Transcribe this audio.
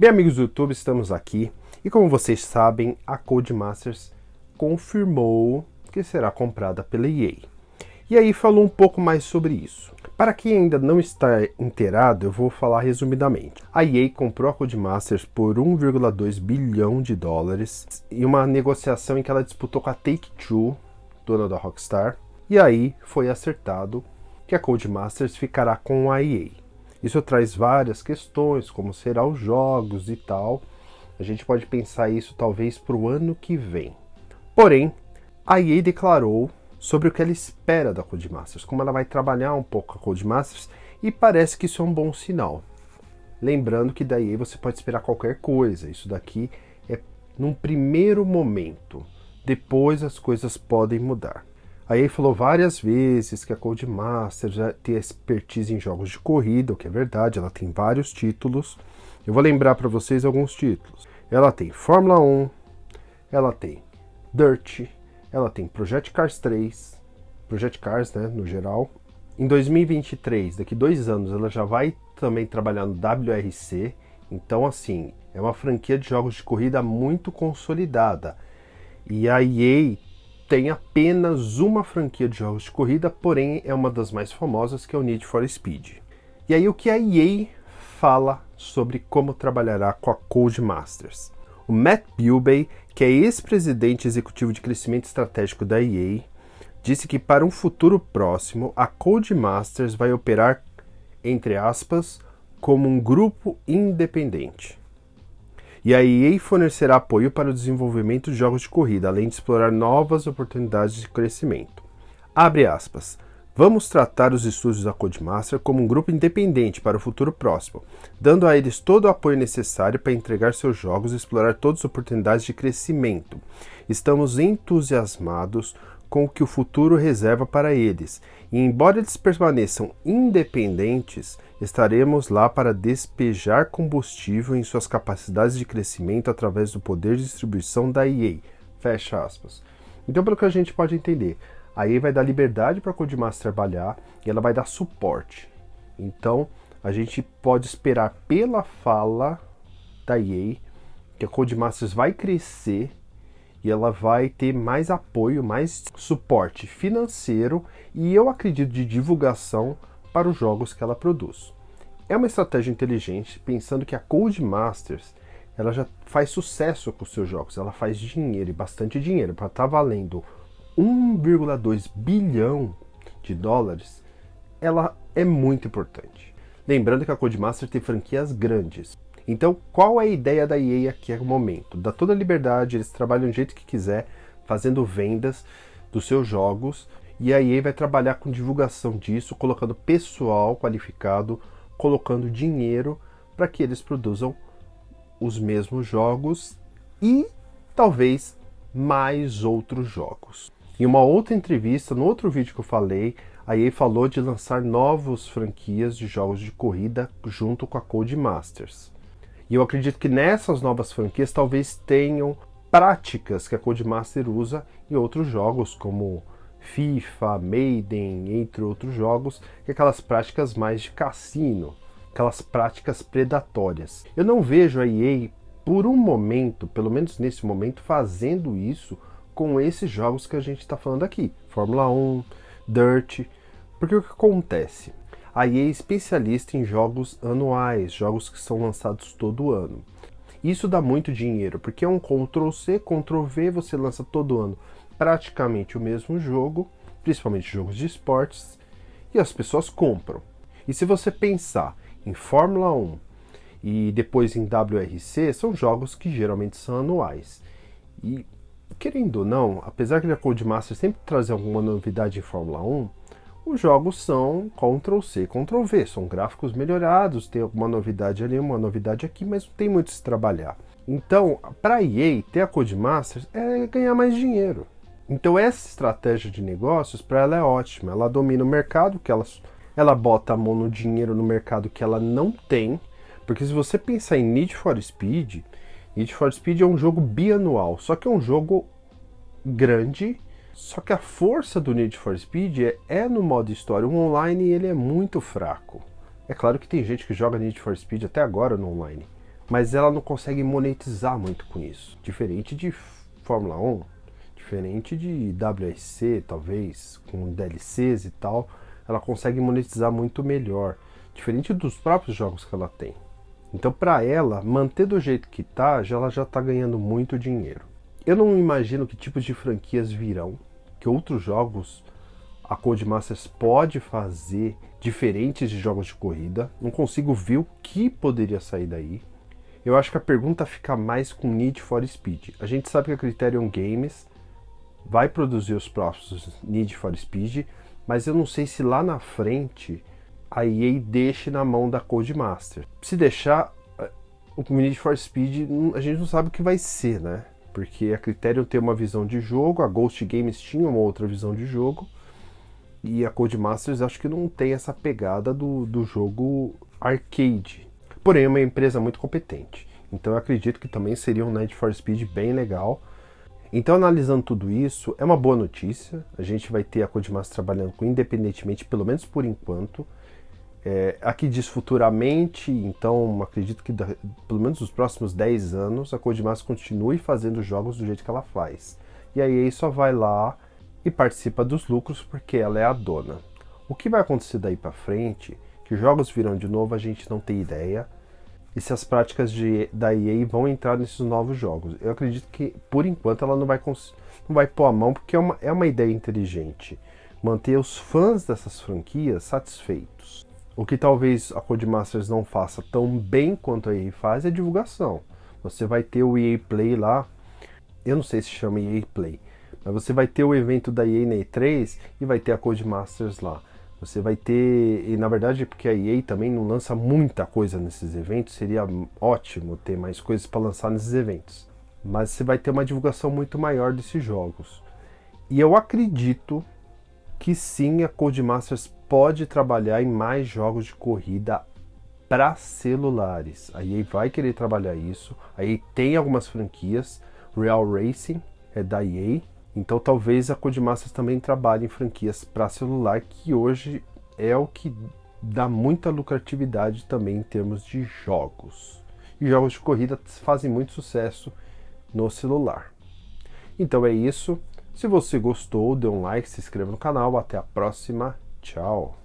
Bem, amigos do YouTube, estamos aqui e como vocês sabem, a Codemasters confirmou que será comprada pela EA. E aí falou um pouco mais sobre isso. Para quem ainda não está inteirado, eu vou falar resumidamente. A EA comprou a Codemasters por 1,2 bilhão de dólares em uma negociação em que ela disputou com a Take-Two, dona da Rockstar, e aí foi acertado que a Codemasters ficará com a EA. Isso traz várias questões, como serão os jogos e tal. A gente pode pensar isso talvez para o ano que vem. Porém, a EA declarou sobre o que ela espera da Codemasters, como ela vai trabalhar um pouco a Codemasters, e parece que isso é um bom sinal. Lembrando que da EA você pode esperar qualquer coisa, isso daqui é num primeiro momento, depois as coisas podem mudar. A EA falou várias vezes que a Codemasters já tem expertise em jogos de corrida, o que é verdade, ela tem vários títulos. Eu vou lembrar para vocês alguns títulos. Ela tem Fórmula 1, ela tem Dirt, ela tem Project Cars 3, Project Cars, né, no geral. Em 2023, daqui 2 anos, ela já vai também trabalhar no WRC. Então, assim, é uma franquia de jogos de corrida muito consolidada. E a EA tem apenas uma franquia de jogos de corrida, porém é uma das mais famosas, que é o Need for Speed. E aí o que a EA fala sobre como trabalhará com a Codemasters? O Matt Bilbey, que é ex-presidente executivo de crescimento estratégico da EA, disse que para um futuro próximo, a Codemasters vai operar, entre aspas, como um grupo independente. E a EA fornecerá apoio para o desenvolvimento de jogos de corrida, além de explorar novas oportunidades de crescimento. Abre aspas. Vamos tratar os estúdios da Codemasters como um grupo independente para o futuro próximo, dando a eles todo o apoio necessário para entregar seus jogos e explorar todas as oportunidades de crescimento. Estamos entusiasmados com o que o futuro reserva para eles, e embora eles permaneçam independentes, estaremos lá para despejar combustível em suas capacidades de crescimento através do poder de distribuição da EA. Fecha aspas. Então, pelo que a gente pode entender, a EA vai dar liberdade para a Codemasters trabalhar e ela vai dar suporte. Então, a gente pode esperar pela fala da EA que a Codemasters vai crescer e ela vai ter mais apoio, mais suporte financeiro e eu acredito de divulgação para os jogos que ela produz. É uma estratégia inteligente, pensando que a Codemasters ela já faz sucesso com os seus jogos, ela faz dinheiro e bastante dinheiro, para estar valendo 1,2 bilhão de dólares, ela é muito importante. Lembrando que a Codemasters tem franquias grandes. Então, qual é a ideia da EA aqui no momento? Dá toda a liberdade, eles trabalham do jeito que quiser, fazendo vendas dos seus jogos, e a EA vai trabalhar com divulgação disso, colocando pessoal qualificado, colocando dinheiro para que eles produzam os mesmos jogos e talvez mais outros jogos. Em uma outra entrevista, no outro vídeo que eu falei, a EA falou de lançar novas franquias de jogos de corrida junto com a Codemasters. E eu acredito que nessas novas franquias talvez tenham práticas que a Codemasters usa em outros jogos, como FIFA, Maiden, entre outros jogos, que é aquelas práticas mais de cassino, aquelas práticas predatórias. Eu não vejo a EA, por um momento, pelo menos nesse momento, fazendo isso com esses jogos que a gente está falando aqui. Fórmula 1, Dirt, porque o que acontece? A EA é especialista em jogos anuais, jogos que são lançados todo ano. Isso dá muito dinheiro, porque é um Ctrl+C, Ctrl+V, você lança todo ano praticamente o mesmo jogo, principalmente jogos de esportes, e as pessoas compram. E se você pensar em Fórmula 1 e depois em WRC, são jogos que geralmente são anuais. E, querendo ou não, apesar que a Codemasters sempre traz alguma novidade em Fórmula 1, os jogos são Ctrl+C, Ctrl+V, são gráficos melhorados, tem alguma novidade ali, uma novidade aqui, mas não tem muito a se trabalhar. Então, para a EA, ter a Codemasters é ganhar mais dinheiro. Então essa estratégia de negócios para ela é ótima, ela domina o mercado, que ela bota a mão no dinheiro no mercado que ela não tem, porque se você pensar em Need for Speed é um jogo bianual, só que é um jogo grande. Só que a força do Need for Speed é no modo história. O online ele é muito fraco. É claro que tem gente que joga Need for Speed até agora no online, mas ela não consegue monetizar muito com isso. Diferente de Fórmula 1, diferente de WRC, talvez, com DLCs e tal, ela consegue monetizar muito melhor. Diferente dos próprios jogos que ela tem. Então, para ela, manter do jeito que tá, ela já está ganhando muito dinheiro. Eu não imagino que tipos de franquias virão, que outros jogos a Codemasters pode fazer diferentes de jogos de corrida. Não consigo ver o que poderia sair daí. Eu acho que a pergunta fica mais com Need for Speed. A gente sabe que a Criterion Games vai produzir os próximos Need for Speed, mas eu não sei se lá na frente a EA deixe na mão da Codemasters. Se deixar, o Need for Speed a gente não sabe o que vai ser, né? Porque a Criterion tem uma visão de jogo, a Ghost Games tinha uma outra visão de jogo, e a Codemasters acho que não tem essa pegada do jogo arcade. Porém, é uma empresa muito competente. Então eu acredito que também seria um Need for Speed bem legal. Então, analisando tudo isso, é uma boa notícia. A gente vai ter a Codemasters trabalhando com independentemente, pelo menos por enquanto. Aqui diz futuramente, então acredito que pelo menos nos próximos 10 anos a Codemasters continue fazendo jogos do jeito que ela faz. E a EA só vai lá e participa dos lucros porque ela é a dona. O que vai acontecer daí para frente, que jogos virão de novo, a gente não tem ideia. E se as práticas da EA vão entrar nesses novos jogos. Eu acredito que, por enquanto, ela não vai pôr a mão, porque é uma ideia inteligente. Manter os fãs dessas franquias satisfeitos. O que talvez a Codemasters não faça tão bem quanto a EA faz é divulgação. Você vai ter o EA Play lá, eu não sei se chama EA Play, mas você vai ter o evento da EA na E3 e vai ter a Codemasters lá. Você vai ter, e na verdade porque a EA também não lança muita coisa nesses eventos, seria ótimo ter mais coisas para lançar nesses eventos. Mas você vai ter uma divulgação muito maior desses jogos. E eu acredito que sim, a Codemasters pode trabalhar em mais jogos de corrida para celulares. A EA vai querer trabalhar isso. A EA tem algumas franquias, Real Racing é da EA. Então talvez a Codemasters também trabalhe em franquias para celular, que hoje é o que dá muita lucratividade também em termos de jogos. E jogos de corrida fazem muito sucesso no celular. Então é isso. Se você gostou, dê um like, se inscreva no canal. Até a próxima. Tchau!